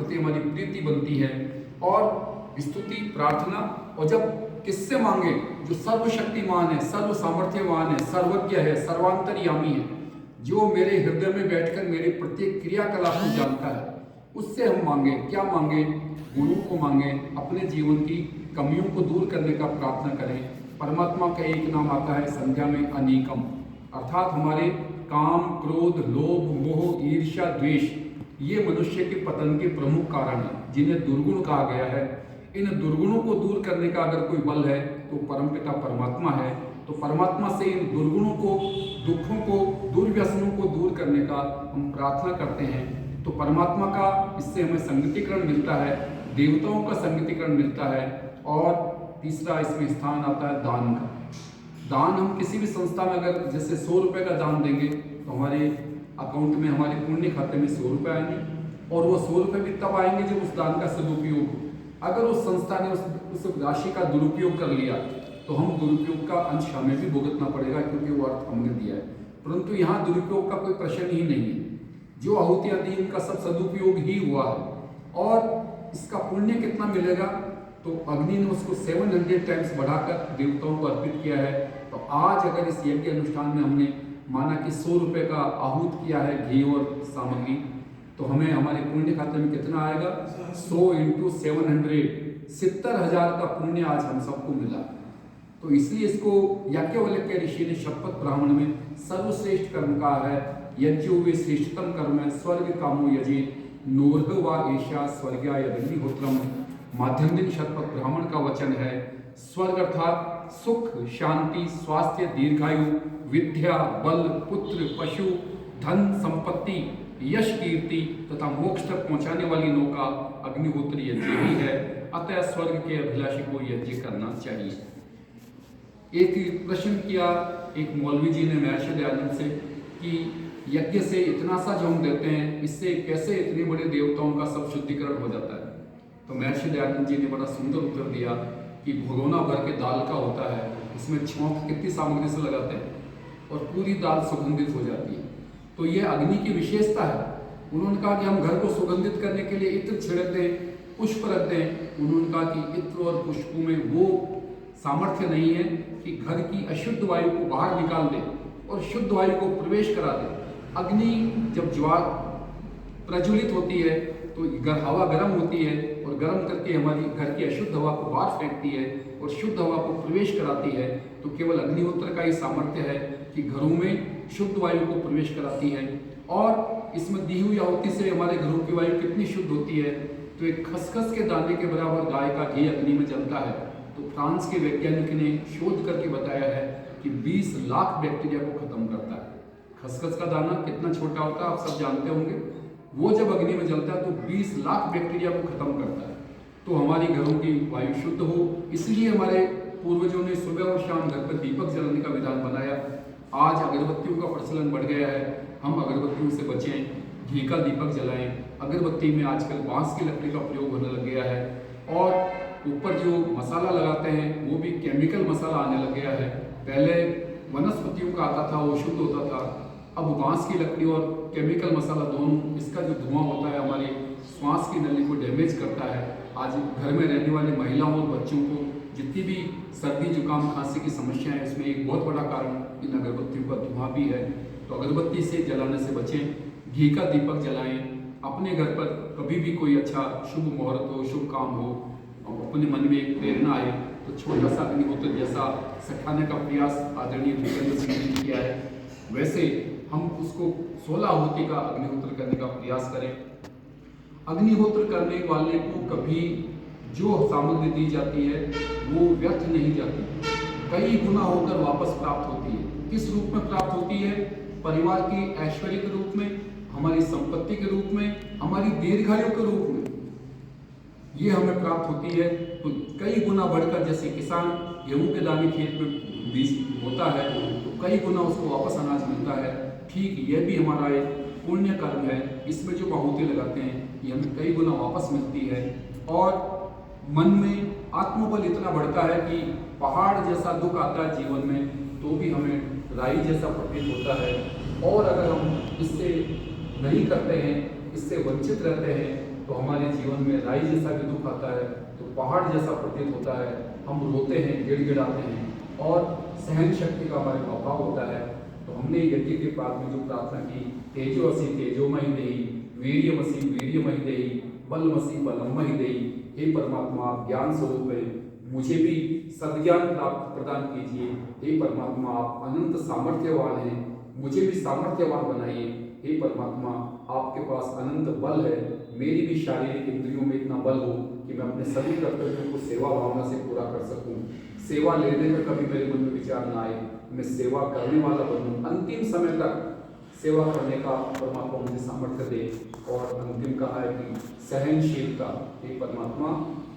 प्रति हमारी प्रीति बनती है। और स्तुति प्रार्थना, और जब किससे मांगे, जो सर्वशक्तिमान है, सर्व सामर्थ्यवान है, सर्वज्ञ है, सर्वांतर्यामी है, जो मेरे हृदय में बैठकर मेरे प्रत्येक क्रियाकलाप को जानता है, उससे हम मांगे। क्या मांगे? गुरु को मांगे, अपने जीवन की कमियों को दूर करने का प्रार्थना करें। परमात्मा का एक नाम आता है संध्या में अनीकम, अर्थात हमारे काम, क्रोध, लोभ, मोह, ईर्ष्या, द्वेष, ये मनुष्य के पतन के प्रमुख कारण हैं, जिन्हें दुर्गुण कहा गया है। इन दुर्गुणों को दूर करने का अगर कोई बल है तो परमपिता परमात्मा है। तो परमात्मा से इन दुर्गुणों को, दुखों को, दुर्व्यसनों को दूर करने का हम प्रार्थना करते हैं। तो परमात्मा का इससे हमें संगतिकरण मिलता है, देवताओं का संगतिकरण मिलता है। और तीसरा इसमें स्थान आता है दान का। दान हम किसी भी संस्था में अगर जैसे 100 रुपये का दान देंगे तो हमारे अकाउंट में, हमारे पुण्य खाते में 100 रुपये आएंगे, और वो 100 रुपये भी तब आएंगे जब उस दान का सदुपयोग हो। अगर उस संस्था ने उस राशि का दुरुपयोग कर लिया तो हम दुरुपयोग का अंश हमें भी भुगतना पड़ेगा, क्योंकि वो अर्थ हमने दिया है। परंतु यहाँ दुरुपयोग का कोई प्रश्न ही नहीं है। जो आहुतियाँ दी इनका सब सदुपयोग ही हुआ है। और इसका पुण्य कितना मिलेगा? तो अग्नि ने उसको 700 टाइम्स बढ़ाकर देवताओं को अर्पित किया है। तो आज अगर इस यज्ञ अनुष्ठान में हमने माना कि 100 रुपये का आहूत किया है घी और सामग्री, तो हमें हमारे पुण्य खाते में कितना आएगा? 100 × 700, 70,000 का पुण्य आज हम सबको मिला। तो इसलिए इसको याज्ञवल्क्य ऋषि ने शतपथ ब्राह्मण में सर्वश्रेष्ठ कर्म कहा है। यज्ञो वे श्रेष्ठतम कर्म है, स्वर्ग कामो यजे नोर्ह वा एषा स्वर्ग्या यदग्निहोत्रम। माध्यम दिन शतपथ ब्राह्मण का वचन है। स्वर्ग अर्थात सुख, शांति, स्वास्थ्य, दीर्घायु, विद्या, बल, पुत्र, पशु, धन, संपत्ति, यश, कीर्ति तथा मोक्ष तक पहुंचाने वाली नौका अग्निहोत्र यज्ञ ही है। अतः स्वर्ग के अभिलाषी को यज्ञ करना चाहिए। एक प्रश्न किया एक मौलवी जी ने महर्षि दयानंद से कि यज्ञ से इतना सा जो हम देते हैं, इससे कैसे इतने बड़े देवताओं का सब शुद्धिकरण हो जाता है? तो महर्षि दयानंद जी ने बड़ा सुंदर उत्तर दिया कि भगोना भर के दाल का होता है, उसमें छौंक कितनी सामग्री से लगाते हैं और पूरी दाल सुगंधित हो जाती है। तो ये अग्नि की विशेषता है। उन्होंने कहा कि हम घर को सुगंधित करने के लिए इत्र छिड़कते हैं, पुष्प रखते हैं। उन्होंने कहा कि इत्र और पुष्पों में वो सामर्थ्य नहीं है कि घर की अशुद्ध वायु को बाहर निकाल दे और शुद्ध वायु को प्रवेश करा दे। अग्नि जब ज्वार प्रज्वलित होती है तो हवा गर्म होती है और गर्म करके हमारी घर की अशुद्ध हवा को बाहर फेंकती है और शुद्ध हवा को प्रवेश कराती है। तो केवल अग्निहोत्र का ही सामर्थ्य है कि घरों में शुद्ध वायु को प्रवेश कराती है। और इसमें दी हुई आहुति से हमारे घरों की वायु कितनी शुद्ध होती है? तो एक खसखस के दाने के बराबर गाय का घी अग्नि में जलता है। तो फ्रांस के वैज्ञानिक ने शोध करके बताया है कि 20 लाख बैक्टीरिया को खत्म करता है। खसखस का दाना कितना छोटा होता है आप सब जानते होंगे। वो जब अग्नि में जलता है तो 20 लाख बैक्टीरिया को खत्म करता है। तो हमारी घरों की वायु शुद्ध हो, इसलिए हमारे पूर्वजों ने सुबह और शाम घर पर दीपक जलाने का विधान बनाया। आज अगरबत्तियों का प्रचलन बढ़ गया है, हम अगरबत्तियों से बचें, घी का दीपक जलाएं। अगरबत्ती में आजकल बांस की लकड़ी का प्रयोग होने लग गया है और ऊपर जो मसाला लगाते हैं वो भी केमिकल मसाला आने लग गया है। पहले वनस्पतियों का आता था, वो शुद्ध होता था। अब बांस की लकड़ी और केमिकल मसाला दोनों, इसका जो धुआं होता है हमारी श्वास की नली को डैमेज करता है। आज घर में रहने वाले महिलाओं और बच्चों को जितनी भी सर्दी जुकाम खांसी की समस्या है, इसमें एक बहुत बड़ा कारण इन अगरबत्तियों का धुआं भी है। तो अगरबत्ती से जलाने से बचें, घी का दीपक जलाएं। अपने घर पर कभी भी कोई अच्छा शुभ मुहूर्त हो, शुभ काम हो, अपने मन में एक प्रेरणा आए तो छोटा सा अग्निहोत्र जैसा सखाने का प्रयास आदरणीय भूपेंद्र सिंह ने किया है, वैसे हम उसको 16 आहुति का अग्निहोत्र करने का प्रयास करें। अग्निहोत्र करने वाले को कभी जो सामग्री दी जाती है वो व्यर्थ नहीं जाती, कई गुना होकर वापस प्राप्त होती है। किस रूप में प्राप्त होती है? परिवार की ऐश्वर्य के रूप में, हमारी संपत्ति के रूप में, हमारी दीर्घायु के रूप में ये हमें प्राप्त होती है। तो कई गुना बढ़कर, जैसे किसान गेहूं के दाने खेत में बीज होता है तो कई गुना उसको वापस अनाज मिलता है, ठीक ये भी हमारा एक पुण्य कर्म है। इसमें जो आहुति लगाते हैं ये हमें कई गुना वापस मिलती है। और मन में आत्मबल इतना बढ़ता है कि पहाड़ जैसा दुख आता है जीवन में तो भी हमें राई जैसा प्रतीत होता है। और अगर हम इससे नहीं करते हैं, इससे वंचित रहते हैं तो हमारे जीवन में राई जैसा भी दुख आता है, तो पहाड़ जैसा प्रतीत होता है। हम रोते हैं, गिड़गिड़ाते हैं और सहन शक्ति का हमारे में अभाव होता है। तो हमने यज्ञ के बाद में जो प्रार्थना की, तेजोमसि तेजोमयि देहि, वीर्यमसि वीर्यमयि देहि, बलमसि बलमयि देहि। हे परमात्मा, ज्ञान स्वरूप है, मुझे भी सद्ज्ञान प्राप्त प्रदान कीजिए। हे परमात्मा, आप अनंत सामर्थ्यवान हैं, मुझे भी सामर्थ्यवान बनाइए। हे परमात्मा, आपके पास अनंत बल है, मेरी भी शारीरिक इंद्रियों में इतना बल हो कि मैं अपने सभी कर्तव्यों को सेवा भावना से पूरा कर सकूं। सेवा लेने का कभी मेरे मन में विचार ना आए, मैं सेवा करने वाला बनूं, अंतिम समय तक सेवा करने का परमात्मा मुझे सामर्थ्य दे। और अंतिम कहा है कि सहनशीलता, हे परमात्मा,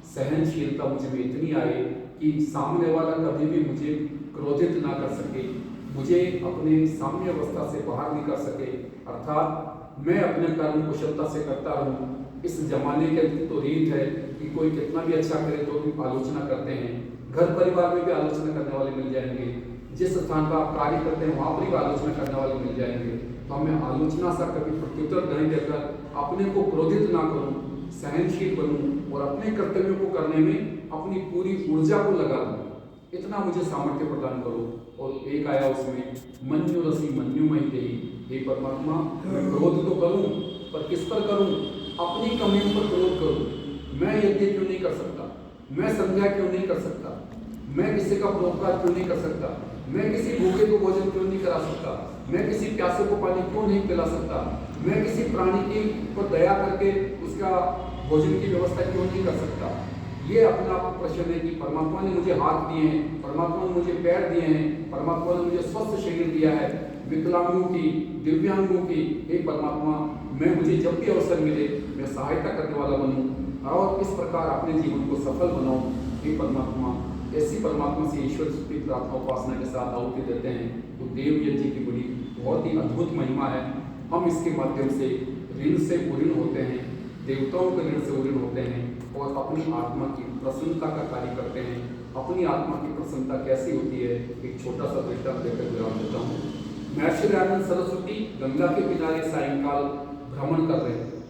सहनशीलता मुझे में इतनी आए कि सामने वाला कभी भी मुझे क्रोधित ना कर सके, मुझे अपने साम्य अवस्था से बाहर नहीं कर सके, अर्थात मैं अपने कर्म कुशलता से करता रहूं। इस जमाने के तो रीत है कि कोई कितना भी अच्छा करे तो भी आलोचना करते हैं, घर परिवार में भी आलोचना करने वाले मिल जाएंगे, जिस स्थान पर आप कार्य करते हैं वहां पर भी आलोचना करने वाले मिल जाएंगे। तो हमें आलोचना सा कभी प्रत्युत्तर नहीं देकर अपने को क्रोधित ना करूं, सहनशील बनूं और अपने कर्तव्यों को करने में अपनी पूरी ऊर्जा को लगा दूं। इतना मुझे सामर्थ्य प्रदान करो। और एक आया उसमें मन्यु रसी मन्युमयि देहि। हे परमात्मा, मैं क्रोध तो करूं, पर किस पर करूं? अपनी कमियों पर क्रोध करूं। मैं यज्ञ क्यों नहीं कर सकता? मैं संध्या क्यों नहीं कर सकता? मैं किसी का परोपकार क्यों नहीं कर सकता? मैं किसी भूखे को भोजन क्यों नहीं करा सकता? मैं किसी प्यासे को पानी क्यों नहीं पिला सकता? मैं किसी प्राणी की पर दया करके उसका भोजन की व्यवस्था क्यों नहीं कर सकता? ये अपना प्रश्न है कि परमात्मा ने मुझे हाथ दिए हैं, परमात्मा ने मुझे पैर दिए हैं, परमात्मा ने मुझे स्वस्थ शरीर दिया है, विकलांगों की, दिव्यांगों की। हे परमात्मा, मैं मुझे जब भी अवसर मिले मैं सहायता करने वाला बनूं और इस प्रकार अपने जीवन को सफल बनाऊं। हे परमात्मा, ऐसी परमात्मा से ईश्वर की प्रार्थना उपासना के साथ आहुति देते हैं तो देव यज्ञ की बड़ी बहुत ही अद्भुत महिमा है। हम इसके माध्यम से ऋण से उऋण होते हैं, देवताओं के ऋण से उऋण होते हैं और अपनी आत्मा की प्रसन्नता का कार्य करते हैं। अपनी आत्मा की प्रसन्नता कैसी होती है, एक छोटा सा दृष्टांत देकर विराम देता हूँ। महर्षि दयानंद सरस्वती गंगा के किनारे सायंकाल भ्रमण कर रहे थे,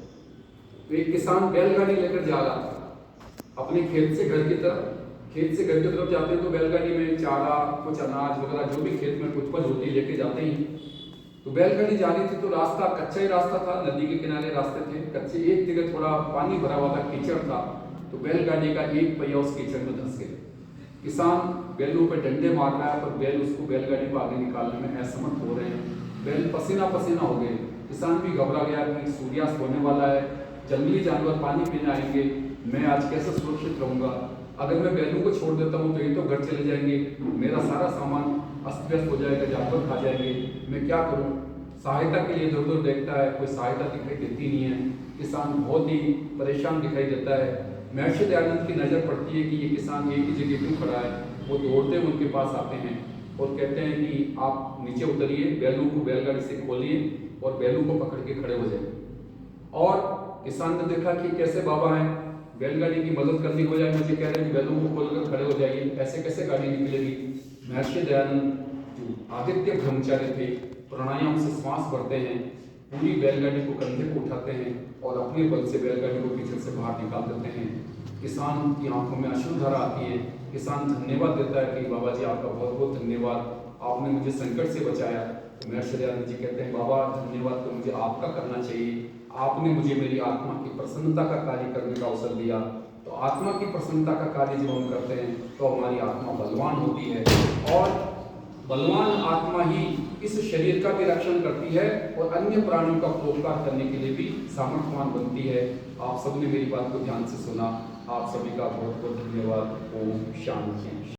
तो एक किसान बैलगाड़ी लेकर जा रहा था अपने खेत से घर की तरफ। खेत से घर की तरफ जाते हैं तो बैलगाड़ी में चारा, कुछ अनाज वगैरह जो भी खेत में उपज होती है लेके जाते ही। तो बैलगाड़ी जा रही थी तो रास्ता कच्चा ही रास्ता था, नदी के किनारे रास्ते थे कच्चे, एक जगह थोड़ा पानी भरा हुआ था, कीचड़ था, तो बैलगाड़ी का एक पहिया उस कीचड़ में धंस गया। किसान बैलों पे डंडे मार रहा है पर बैल उसको बैलगाड़ी को आगे निकालने में असमर्थ हो रहे हैं। बैल पसीना पसीना हो गए। किसान भी घबरा गया कि सूर्यास्त होने वाला है, जंगली जानवर पानी पीने आएंगे, मैं आज कैसे सुरक्षित रहूंगा? अगर मैं बैलों को छोड़ देता हूँ तो ये तो घर चले जाएंगे, मेरा सारा सामान अस्त व्यस्त हो जाएगा, जानवर खा जाएंगे, मैं क्या करूँ? सहायता के लिए इधर उधर देखता है, कोई सहायता दिखाई देती नहीं है। किसान बहुत ही परेशान दिखाई देता है। महर्षि दयानंद की नज़र पड़ती है कि ये किसान एक ही जगह क्यों खड़ा है। वो दौड़ते हुए उनके पास आते हैं और कहते हैं कि आप नीचे उतरिए, बैलों को बैलगाड़ी से खोलिए और बैलों को पकड़ के खड़े हो जाए। और किसान ने देखा कि कैसे बाबा हैं, बैलगाड़ी की मदद करनी हो जाए, मुझे कह रहे हैं कि बैलों को खोलकर खड़े हो जाइए, ऐसे कैसे गाड़ी निकलेगी? महर्षि दयानंद जो आदित्य ब्रह्मचारी थे, प्राणायाम से श्वास भरते हैं, पूरी बैलगाड़ी को कंधे को उठाते हैं और अपने बल से बैलगाड़ी को कीचड़ से बाहर निकाल देते हैं। किसान की आंखों में अश्रुधारा आती है। किसान धन्यवाद देता है कि बाबा जी आपका बहुत बहुत धन्यवाद, आपने मुझे संकट से बचाया। तो महर्षि दयानंद जी कहते हैं बाबा धन्यवाद तो मुझे आपका करना चाहिए, आपने मुझे मेरी आत्मा की प्रसन्नता का कार्य करने का अवसर दिया। तो आत्मा की प्रसन्नता का कार्य जब हम करते हैं तो हमारी आत्मा बलवान होती है और बलवान आत्मा ही इस शरीर का भी रक्षण करती है और अन्य प्राणियों का परोपकार करने के लिए भी सामर्थ्यवान बनती है। आप सबने मेरी बात को ध्यान से सुना, आप सभी का बहुत बहुत धन्यवाद। ओम शांति।